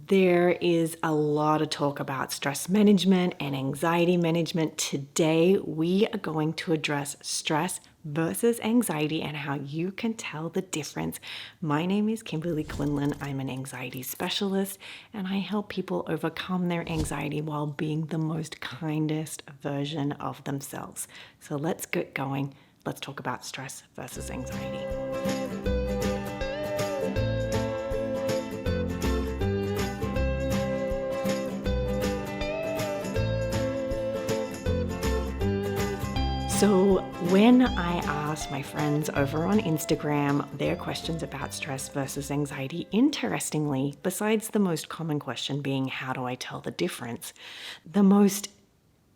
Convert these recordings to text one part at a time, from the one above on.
There is a lot of talk about stress management and anxiety management. Today, we are going to address stress versus anxiety and how you can tell the difference. My name is Kimberly Quinlan. I'm an anxiety specialist, and I help people overcome their anxiety while being the most kindest version of themselves. So let's get going. Let's talk about stress versus anxiety. So when I asked my friends over on Instagram their questions about stress versus anxiety, interestingly, besides the most common question being, how do I tell the difference? The most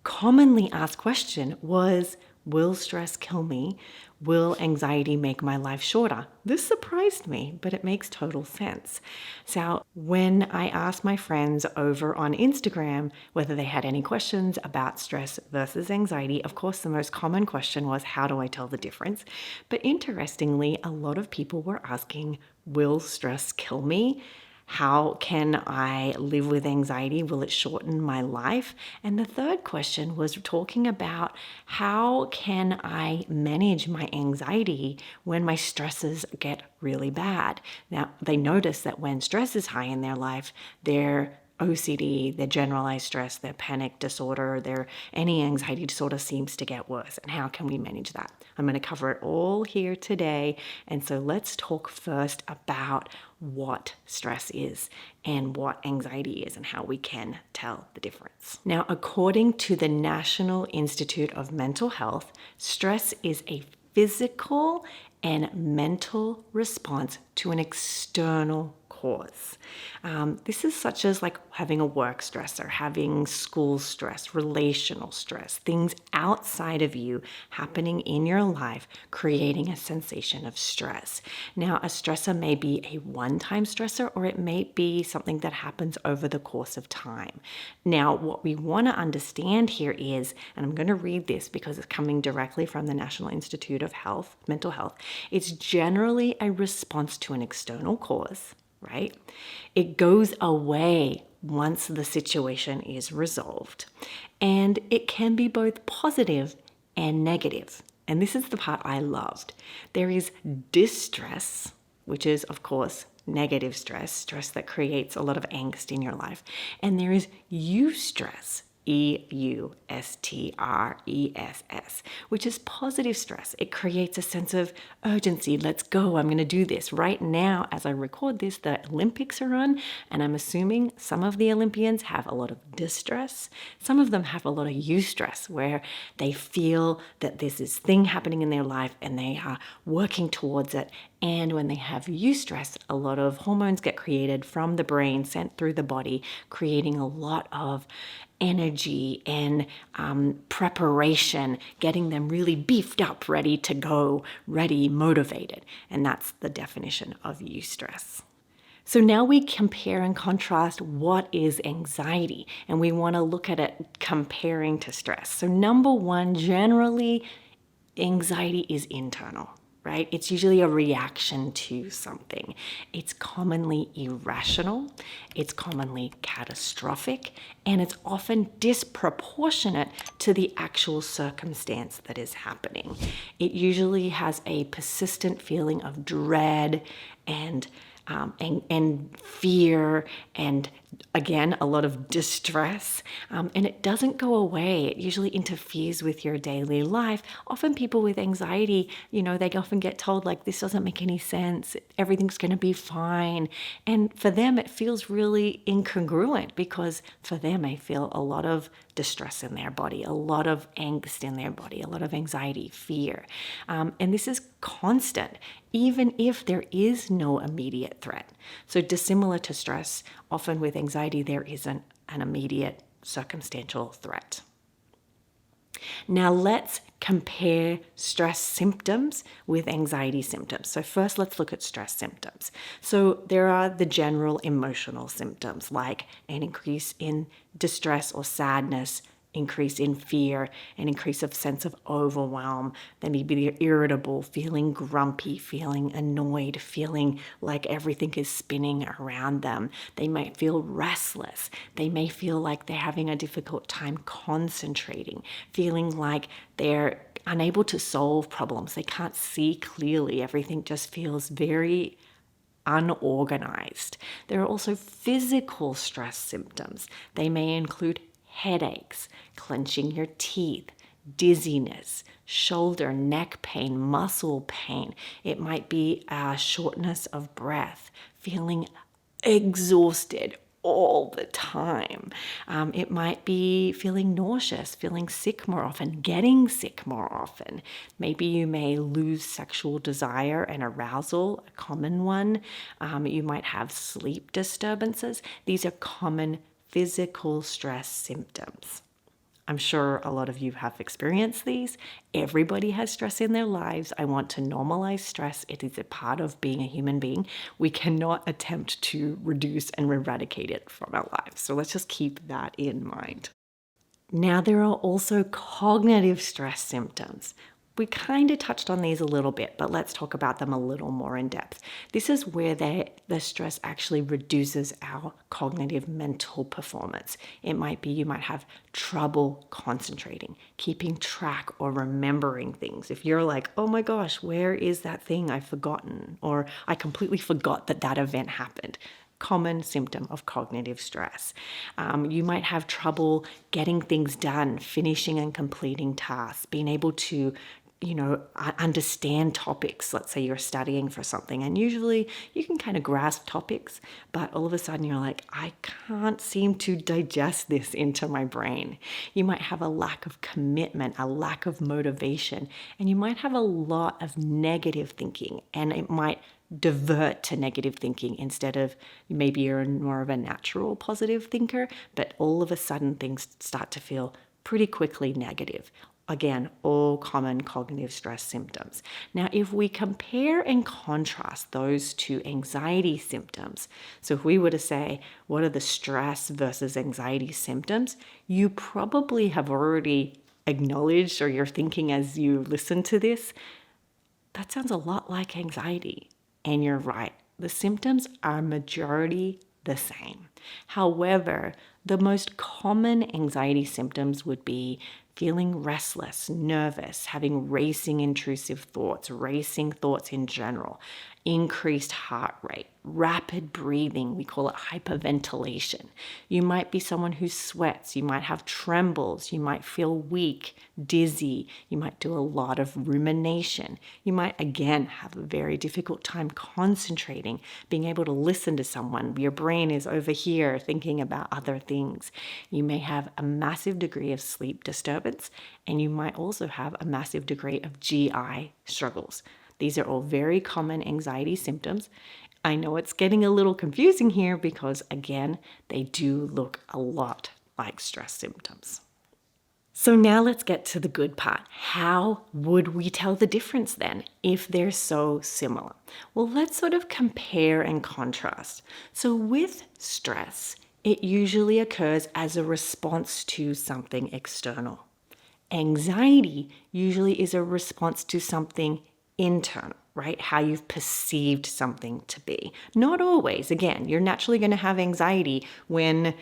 commonly asked question was, will stress kill me? Will anxiety make my life shorter? This surprised me, but it makes total sense. So when I asked my friends over on Instagram whether they had any questions about stress versus anxiety, of course, the most common question was, how do I tell the difference? But interestingly, a lot of people were asking, will stress kill me? How can I live with anxiety? Will it shorten my life? And the third question was talking about, how can I manage my anxiety when my stresses get really bad? Now, they notice that when stress is high in their life, their OCD, their generalized stress, their panic disorder, any anxiety disorder seems to get worse. And how can we manage that? I'm going to cover it all here today. And so let's talk first about what stress is and what anxiety is and how we can tell the difference. Now, according to the National Institute of Mental Health, stress is a physical and mental response to an external cause. This is such as like having a work stressor, having school stress, relational stress, things outside of you happening in your life, creating a sensation of stress. Now, a stressor may be a one-time stressor, or it may be something that happens over the course of time. Now, what we want to understand here is, and I'm going to read this because it's coming directly from the National Institute of Mental Health, it's generally a response to an external cause, right? It goes away once the situation is resolved. And it can be both positive and negative. And this is the part I loved. There is distress, which is, of course, negative stress that creates a lot of angst in your life. And there is eustress, eustress, which is positive stress. It creates a sense of urgency. Let's go. I'm going to do this. Right now, as I record this, the Olympics are on, and I'm assuming some of the Olympians have a lot of distress. Some of them have a lot of eustress, where they feel that there's this thing happening in their life and they are working towards it. And when they have eustress, a lot of hormones get created from the brain, sent through the body, creating a lot of energy and preparation, getting them really beefed up, ready to go, ready, motivated. And that's the definition of eustress. So now we compare and contrast what is anxiety, and we want to look at it comparing to stress. So number one, generally, anxiety is internal. Right? It's usually a reaction to something. It's commonly irrational, it's commonly catastrophic, and it's often disproportionate to the actual circumstance that is happening. It usually has a persistent feeling of dread and fear, and again, a lot of distress, and it doesn't go away. It usually interferes with your daily life. Often people with anxiety, they often get told, like, this doesn't make any sense, everything's going to be fine. And for them, it feels really incongruent, because for them, they feel a lot of distress in their body, a lot of angst in their body, a lot of anxiety, fear. And this is constant, even if there is no immediate threat. So dissimilar to stress, often with anxiety, there isn't an immediate circumstantial threat. Now let's compare stress symptoms with anxiety symptoms. So first, let's look at stress symptoms. So there are the general emotional symptoms, like an increase in distress or sadness, increase in fear, an increase of sense of overwhelm. They may be irritable, feeling grumpy, feeling annoyed, feeling like everything is spinning around them. They might feel restless. They may feel like they're having a difficult time concentrating, feeling like they're unable to solve problems. They can't see clearly. Everything just feels very unorganized. There are also physical stress symptoms. They may include headaches, clenching your teeth, dizziness, shoulder, neck pain, muscle pain. It might be a shortness of breath, feeling exhausted all the time. It might be feeling nauseous, feeling sick more often, getting sick more often. Maybe you may lose sexual desire and arousal, a common one. You might have sleep disturbances. These are common physical stress symptoms. I'm sure a lot of you have experienced these. Everybody has stress in their lives. I want to normalize stress. It is a part of being a human being. We cannot attempt to reduce and eradicate it from our lives. So let's just keep that in mind. Now, there are also cognitive stress symptoms. We kind of touched on these a little bit, but let's talk about them a little more in depth. This is where the stress actually reduces our cognitive mental performance. It might be you might have trouble concentrating, keeping track or remembering things. If you're like, oh my gosh, where is that thing I've forgotten? Or I completely forgot that event happened. Common symptom of cognitive stress. You might have trouble getting things done, finishing and completing tasks, being able to understand topics. Let's say you're studying for something and usually you can kind of grasp topics, but all of a sudden you're like, I can't seem to digest this into my brain. You might have a lack of commitment, a lack of motivation, and you might have a lot of negative thinking, and it might divert to negative thinking instead of maybe you're more of a natural positive thinker, but all of a sudden things start to feel pretty quickly negative. Again, all common cognitive stress symptoms. Now, if we compare and contrast those two anxiety symptoms, so if we were to say, what are the stress versus anxiety symptoms, you probably have already acknowledged, or you're thinking as you listen to this, that sounds a lot like anxiety. And you're right, the symptoms are majority the same. However, the most common anxiety symptoms would be feeling restless, nervous, having racing intrusive thoughts, racing thoughts in general, increased heart rate, rapid breathing, we call it hyperventilation. You might be someone who sweats, you might have trembles, you might feel weak, dizzy, you might do a lot of rumination. You might, again, have a very difficult time concentrating, being able to listen to someone. Your brain is over here thinking about other things. You may have a massive degree of sleep disturbance, and you might also have a massive degree of GI struggles. These are all very common anxiety symptoms. I know it's getting a little confusing here because, again, they do look a lot like stress symptoms. So now let's get to the good part. How would we tell the difference then if they're so similar? Well, let's sort of compare and contrast. So with stress, it usually occurs as a response to something external. Anxiety usually is a response to something internal, right? How you've perceived something to be. Not always. Again, you're naturally going to have anxiety when,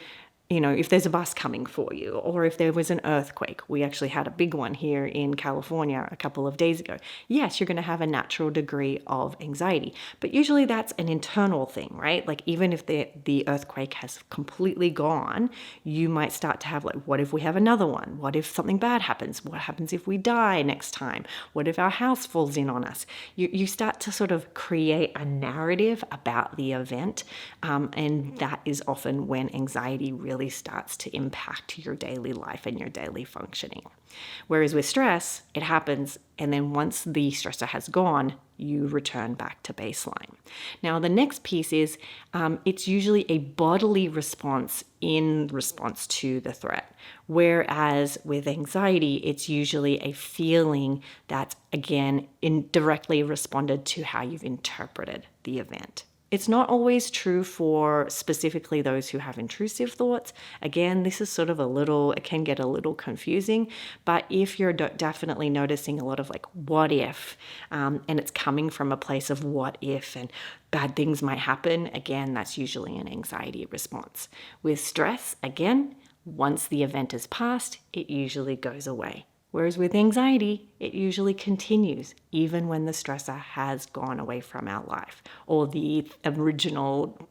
if there's a bus coming for you, or if there was an earthquake. We actually had a big one here in California a couple of days ago. Yes, you're going to have a natural degree of anxiety, but usually that's an internal thing, right? Like even if the earthquake has completely gone, you might start to have what if we have another one? What if something bad happens? What happens if we die next time? What if our house falls in on us? You start to sort of create a narrative about the event, and that is often when anxiety really starts to impact your daily life and your daily functioning. Whereas with stress, it happens, and then once the stressor has gone, you return back to baseline. Now, the next piece is it's usually a bodily response in response to the threat. Whereas with anxiety, it's usually a feeling that's, again, indirectly responded to how you've interpreted the event. It's not always true for specifically those who have intrusive thoughts. Again, this is sort of it can get a little confusing, but if you're definitely noticing a lot of like, what if, and it's coming from a place of what if and bad things might happen, again, that's usually an anxiety response. With stress, again, once the event is past, it usually goes away. Whereas with anxiety, it usually continues even when the stressor has gone away from our life or the original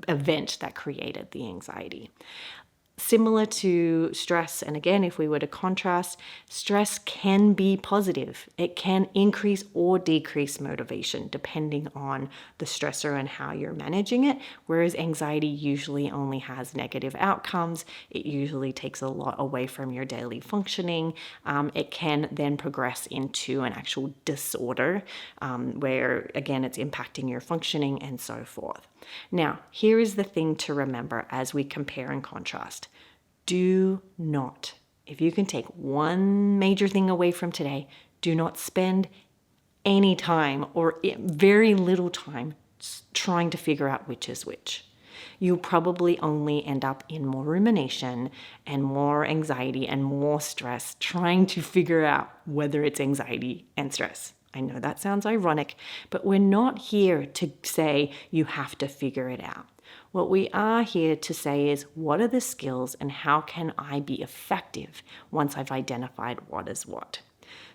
event that created the anxiety. Similar to stress, and again, if we were to contrast, stress can be positive. It can increase or decrease motivation depending on the stressor and how you're managing it, whereas anxiety usually only has negative outcomes. It usually takes a lot away from your daily functioning. It can then progress into an actual disorder where, again, it's impacting your functioning and so forth. Now, here is the thing to remember as we compare and contrast. Do not, if you can take one major thing away from today, do not spend any time or very little time trying to figure out which is which. You'll probably only end up in more rumination and more anxiety and more stress trying to figure out whether it's anxiety and stress. I know that sounds ironic, but we're not here to say you have to figure it out. What we are here to say is, what are the skills and how can I be effective once I've identified what is what?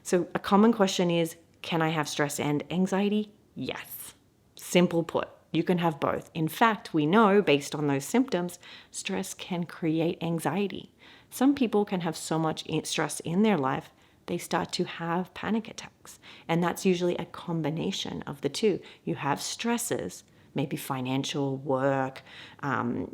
So a common question is, can I have stress and anxiety? Yes. Simple put, you can have both. In fact, we know based on those symptoms, stress can create anxiety. Some people can have so much stress in their life they start to have panic attacks. And that's usually a combination of the two. You have stresses, maybe financial, work,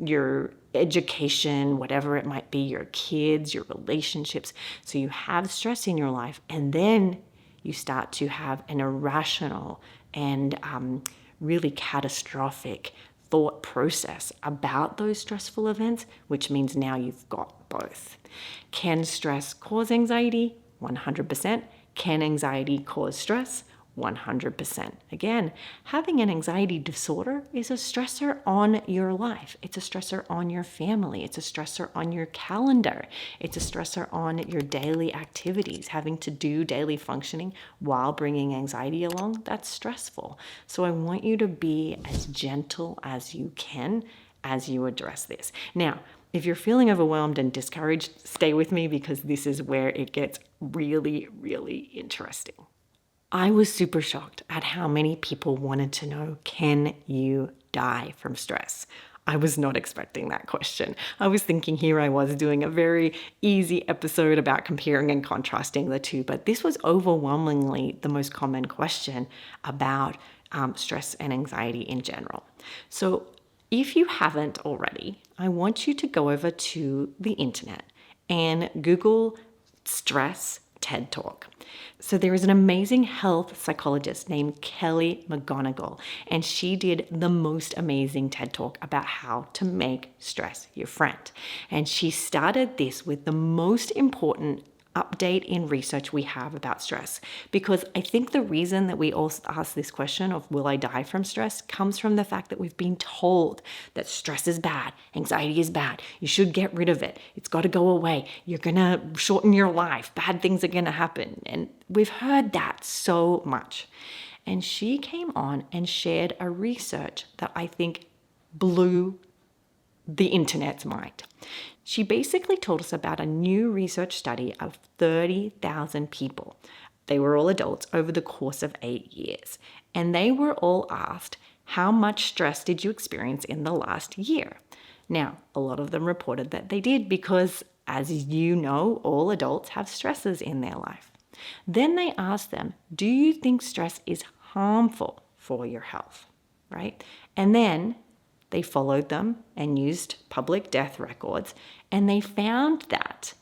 your education, whatever it might be, your kids, your relationships. So you have stress in your life, and then you start to have an irrational and really catastrophic thought process about those stressful events, which means now you've got both. Can stress cause anxiety? 100%. Can anxiety cause stress? 100%. Again, having an anxiety disorder is a stressor on your life. It's a stressor on your family. It's a stressor on your calendar. It's a stressor on your daily activities. Having to do daily functioning while bringing anxiety along, that's stressful. So I want you to be as gentle as you can as you address this. Now, if you're feeling overwhelmed and discouraged, stay with me because this is where it gets really, really interesting. I was super shocked at how many people wanted to know, can you die from stress? I was not expecting that question. I was thinking here I was doing a very easy episode about comparing and contrasting the two, but this was overwhelmingly the most common question about stress and anxiety in general. So if you haven't already, I want you to go over to the internet and Google stress TED Talk. So there is an amazing health psychologist named Kelly McGonigal, and she did the most amazing TED Talk about how to make stress your friend. And she started this with the most important update in research we have about stress, because I think the reason that we all ask this question of will I die from stress comes from the fact that we've been told that stress is bad, anxiety is bad, you should get rid of it, it's got to go away, you're gonna shorten your life, bad things are gonna happen, and we've heard that so much. And she came on and shared a research that I think blew the internet's mind. She basically told us about a new research study of 30,000 people. They were all adults over the course of 8 years. And they were all asked, how much stress did you experience in the last year? Now, a lot of them reported that they did because, as you know, all adults have stresses in their life. Then they asked them, do you think stress is harmful for your health? Right? And then they followed them and used public death records, and they found that,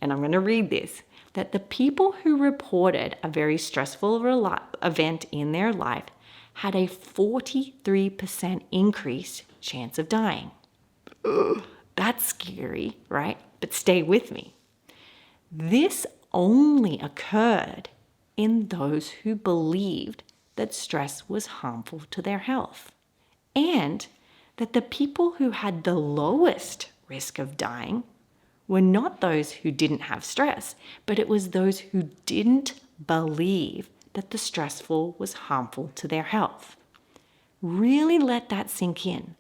and I'm going to read this, that the people who reported a very stressful event in their life had a 43% increased chance of dying. Ugh, that's scary, right? But stay with me. This only occurred in those who believed that stress was harmful to their health. and that the people who had the lowest risk of dying were not those who didn't have stress, but it was those who didn't believe that the stressful was harmful to their health. Really let that sink in.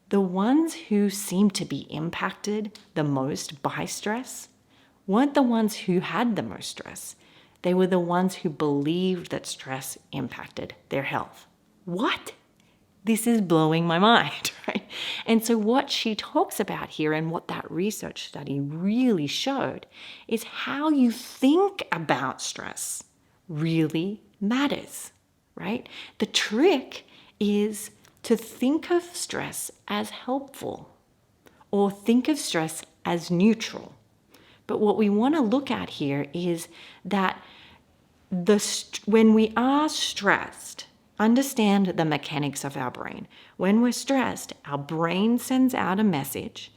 The ones who seemed to be impacted the most by stress weren't the ones who had the most stress. They were the ones who believed that stress impacted their health. What? This is blowing my mind, right? And so what she talks about here and what that research study really showed is how you think about stress really matters, right? The trick is to think of stress as helpful or think of stress as neutral. But what we want to look at here is that when we are stressed, understand the mechanics of our brain. When we're stressed, our brain sends out a message.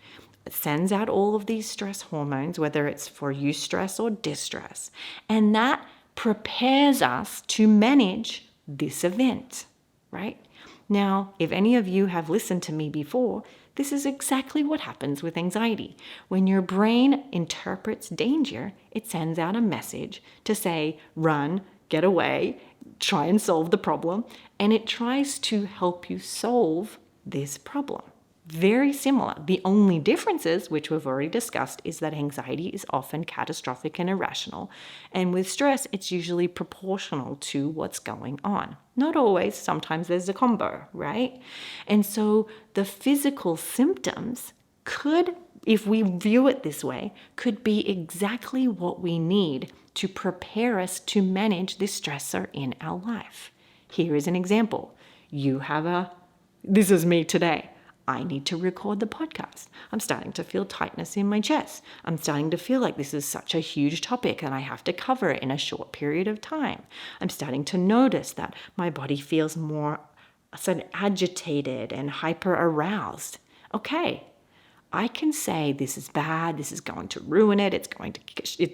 It sends out all of these stress hormones, whether it's for eustress or distress, and that prepares us to manage this event, right? Now, if any of you have listened to me before, this is exactly what happens with anxiety. When your brain interprets danger, it sends out a message to say, run, get away, try and solve the problem, and it tries to help you solve this problem. Very similar. The only differences, which we've already discussed, is that anxiety is often catastrophic and irrational, and with stress, it's usually proportional to what's going on. Not always, sometimes there's a combo, right? And so the physical symptoms could, if we view it this way, could be exactly what we need to prepare us to manage this stressor in our life. Here is an example. This is me today. I need to record the podcast. I'm starting to feel tightness in my chest. I'm starting to feel like this is such a huge topic and I have to cover it in a short period of time. I'm starting to notice that my body feels more agitated and hyper aroused. Okay, I can say this is bad, this is going to ruin it,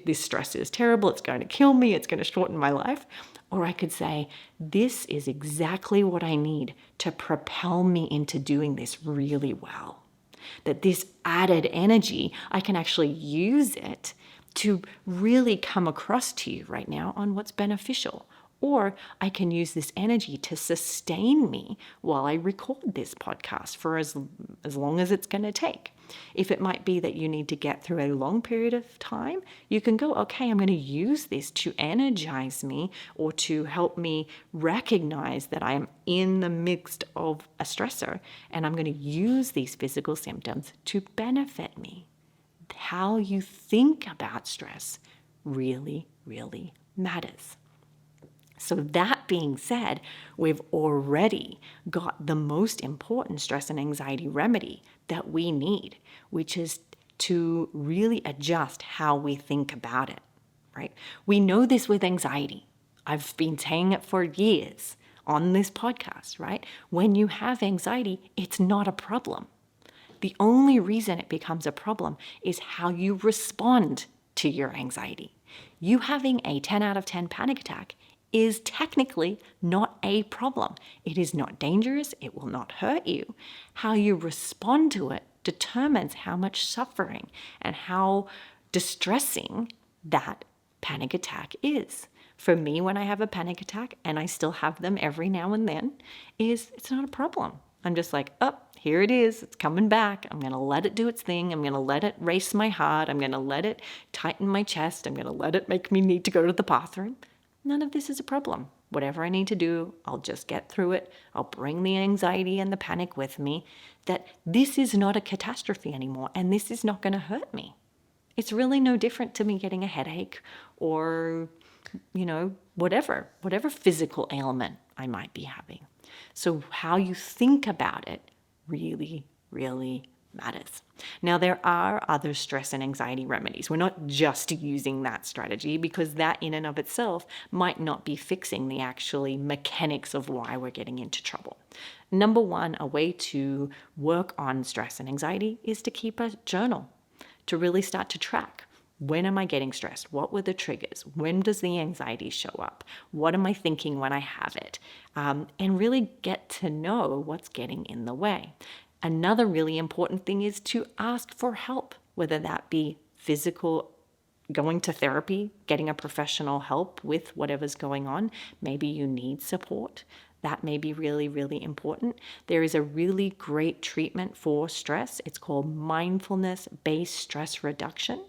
this stress is terrible, it's going to kill me, it's going to shorten my life. Or I could say, this is exactly what I need to propel me into doing this really well. That this added energy, I can actually use it to really come across to you right now on what's beneficial. Or I can use this energy to sustain me while I record this podcast for as long as it's going to take. If it might be that you need to get through a long period of time, you can go, okay, I'm going to use this to energize me or to help me recognize that I am in the midst of a stressor, and I'm going to use these physical symptoms to benefit me. How you think about stress really, really matters. So that being said, we've already got the most important stress and anxiety remedy that we need, which is to really adjust how we think about it, right? We know this with anxiety. I've been saying it for years on this podcast, right? When you have anxiety, it's not a problem. The only reason it becomes a problem is how you respond to your anxiety. You having a 10 out of 10 panic attack is technically not a problem. It is not dangerous. It will not hurt you. How you respond to it determines how much suffering and how distressing that panic attack is. For me, when I have a panic attack, and I still have them every now and then, it's not a problem. I'm just like, here it is. It's coming back. I'm going to let it do its thing. I'm going to let it race my heart. I'm going to let it tighten my chest. I'm going to let it make me need to go to the bathroom. None of this is a problem. Whatever I need to do, I'll just get through it. I'll bring the anxiety and the panic with me. That this is not a catastrophe anymore, and this is not going to hurt me. It's really no different to me getting a headache or, whatever physical ailment I might be having. So how you think about it really, really matters. Now, there are other stress and anxiety remedies. We're not just using that strategy because that in and of itself might not be fixing the actually mechanics of why we're getting into trouble. Number one, a way to work on stress and anxiety is to keep a journal, to really start to track. When am I getting stressed? What were the triggers? When does the anxiety show up? What am I thinking when I have it? And really get to know what's getting in the way. Another really important thing is to ask for help, whether that be physical, going to therapy, getting a professional help with whatever's going on. Maybe you need support. That may be really, really important. There is a really great treatment for stress. It's called mindfulness-based stress reduction.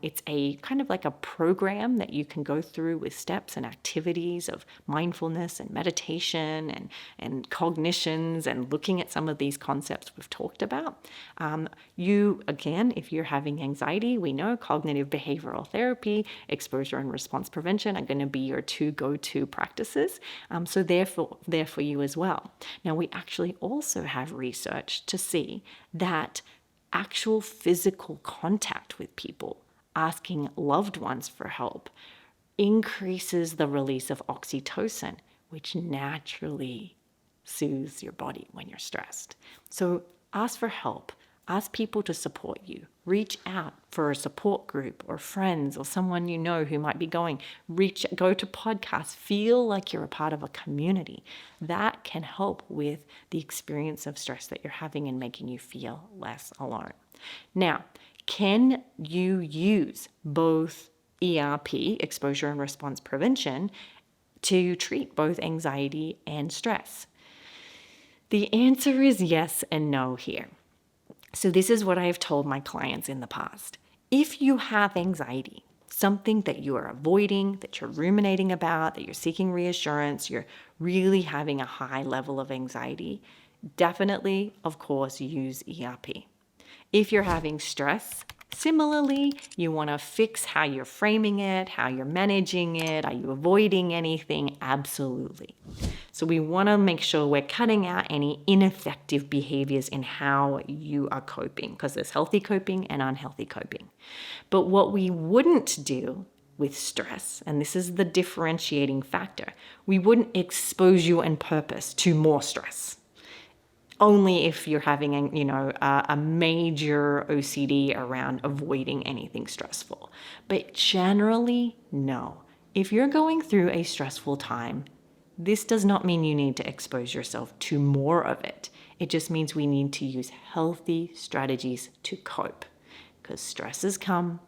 It's a kind of like a program that you can go through with steps and activities of mindfulness and meditation and cognitions and looking at some of these concepts we've talked about. Again, if you're having anxiety, we know cognitive behavioral therapy, exposure and response prevention are going to be your two go-to practices. So therefore, there for you as well. Now, we actually also have research to see that actual physical contact with people, asking loved ones for help, increases the release of oxytocin, which naturally soothes your body when you're stressed. So ask for help. Ask people to support you. Reach out for a support group or friends or someone you know who might be going. Go to podcasts. Feel like you're a part of a community. That can help with the experience of stress that you're having and making you feel less alone. Now, can you use both ERP, exposure and response prevention, to treat both anxiety and stress? The answer is yes and no here. So this is what I have told my clients in the past. If you have anxiety, something that you are avoiding, that you're ruminating about, that you're seeking reassurance, you're really having a high level of anxiety, definitely, of course, use ERP. If you're having stress, similarly, you want to fix how you're framing it, how you're managing it. Are you avoiding anything? Absolutely. So we want to make sure we're cutting out any ineffective behaviors in how you are coping, because there's healthy coping and unhealthy coping. But what we wouldn't do with stress, and this is the differentiating factor, we wouldn't expose you on purpose to more stress. Only if you're having, a major OCD around avoiding anything stressful. But generally, no. If you're going through a stressful time, this does not mean you need to expose yourself to more of it. It just means we need to use healthy strategies to cope. Because stresses come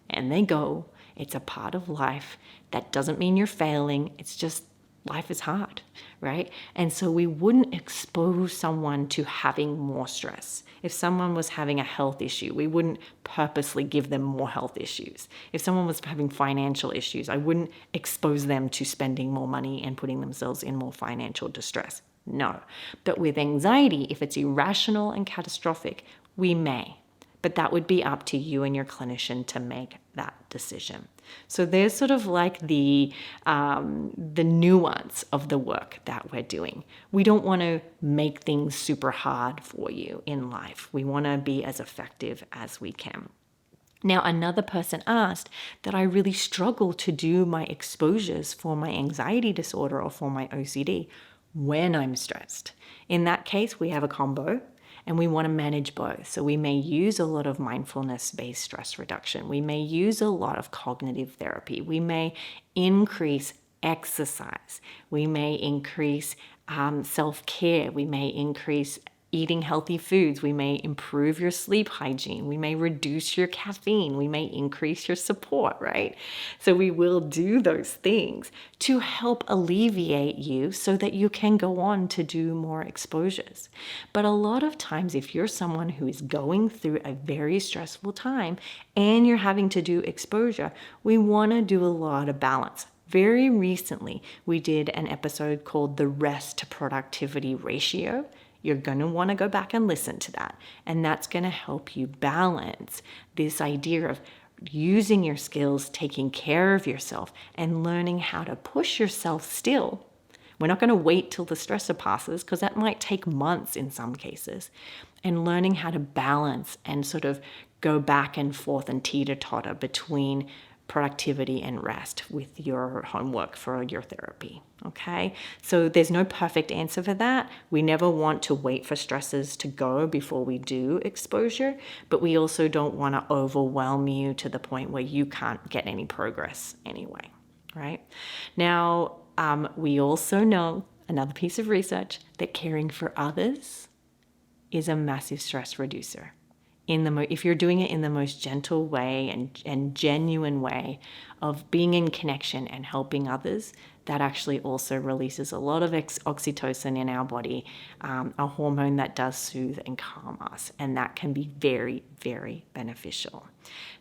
and they go. It's a part of life. That doesn't mean you're failing. It's just life is hard, right? And so we wouldn't expose someone to having more stress. If someone was having a health issue, we wouldn't purposely give them more health issues. If someone was having financial issues, I wouldn't expose them to spending more money and putting themselves in more financial distress. No. But with anxiety, if it's irrational and catastrophic, we may. But that would be up to you and your clinician to make that decision. So there's sort of like the nuance of the work that we're doing. We don't want to make things super hard for you in life. We want to be as effective as we can. Now, another person asked that I really struggle to do my exposures for my anxiety disorder or for my OCD when I'm stressed. In that case, we have a combo. And we want to manage both. So we may use a lot of mindfulness-based stress reduction. We may use a lot of cognitive therapy. We may increase exercise. We may increase self-care. We may increase eating healthy foods. We may improve your sleep hygiene. We may reduce your caffeine. We may increase your support, right? So we will do those things to help alleviate you so that you can go on to do more exposures. But a lot of times, if you're someone who is going through a very stressful time and you're having to do exposure, we want to do a lot of balance. Very recently, we did an episode called the rest to productivity ratio. You're going to want to go back and listen to that. And that's going to help you balance this idea of using your skills, taking care of yourself, and learning how to push yourself still. We're not going to wait till the stressor passes, because that might take months in some cases. And learning how to balance and sort of go back and forth and teeter-totter between productivity and rest with your homework for your therapy. Okay, so there's no perfect answer for that. We never want to wait for stresses to go before we do exposure, but we also don't want to overwhelm you to the point where you can't get any progress anyway, right? Now, we also know, another piece of research, that caring for others is a massive stress reducer. If you're doing it in the most gentle way and genuine way of being in connection and helping others, that actually also releases a lot of oxytocin in our body, a hormone that does soothe and calm us, and that can be very, very beneficial.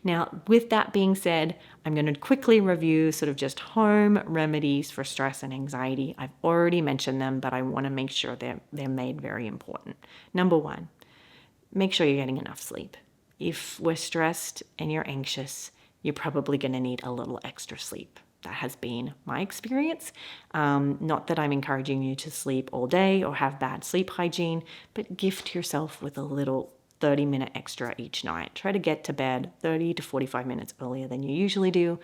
Now, with that being said, I'm going to quickly review sort of just home remedies for stress and anxiety. I've already mentioned them, but I want to make sure they're made very important. Number one, make sure you're getting enough sleep. If we're stressed and you're anxious, you're probably going to need a little extra sleep. That has been my experience. Not that I'm encouraging you to sleep all day or have bad sleep hygiene, but gift yourself with a little 30-minute extra each night. Try to get to bed 30 to 45 minutes earlier than you usually do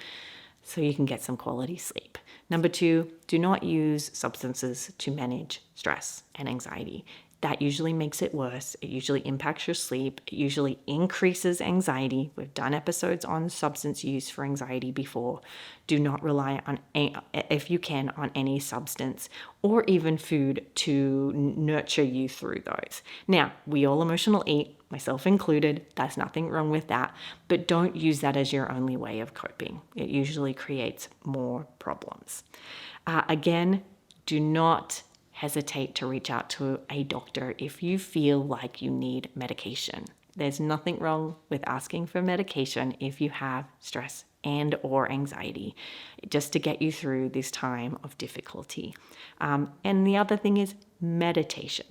so you can get some quality sleep. Number two, do not use substances to manage stress and anxiety. That usually makes it worse. It usually impacts your sleep. It usually increases anxiety. We've done episodes on substance use for anxiety before. Do not rely on, if you can, on any substance or even food to nurture you through those. Now, we all emotional eat, myself included. There's nothing wrong with that, but don't use that as your only way of coping. It usually creates more problems. Again, do not hesitate to reach out to a doctor if you feel like you need medication. There's nothing wrong with asking for medication if you have stress and or anxiety, just to get you through this time of difficulty. And the other thing is meditation.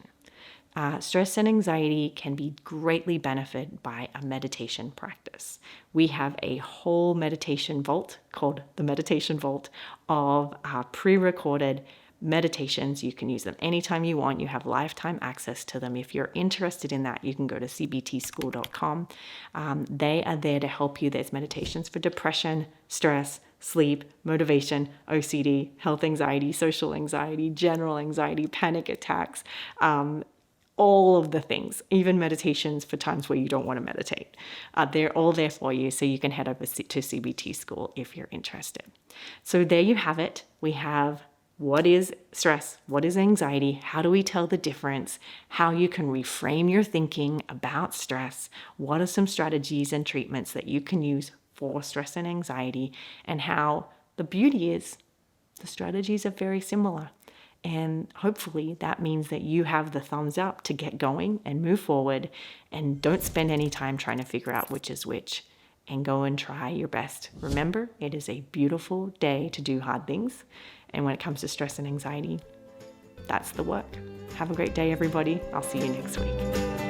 Stress and anxiety can be greatly benefited by a meditation practice. We have a whole meditation vault called the Meditation Vault of pre-recorded meditations. You can use them anytime you want. You have lifetime access to them. If you're interested in that, you can go to cbtschool.com. They are there to help you. There's meditations for depression, stress, sleep, motivation, OCD, health anxiety, social anxiety, general anxiety, panic attacks, all of the things, even meditations for times where you don't want to meditate. They're all there for you, so you can head over to CBT School if you're interested. So there you have it. We have what is stress? What is anxiety? How do we tell the difference? How you can reframe your thinking about stress? What are some strategies and treatments that you can use for stress and anxiety? And how the beauty is the strategies are very similar. And hopefully that means that you have the thumbs up to get going and move forward, and don't spend any time trying to figure out which is which, and go and try your best. Remember, it is a beautiful day to do hard things. And when it comes to stress and anxiety, that's the work. Have a great day, everybody. I'll see you next week.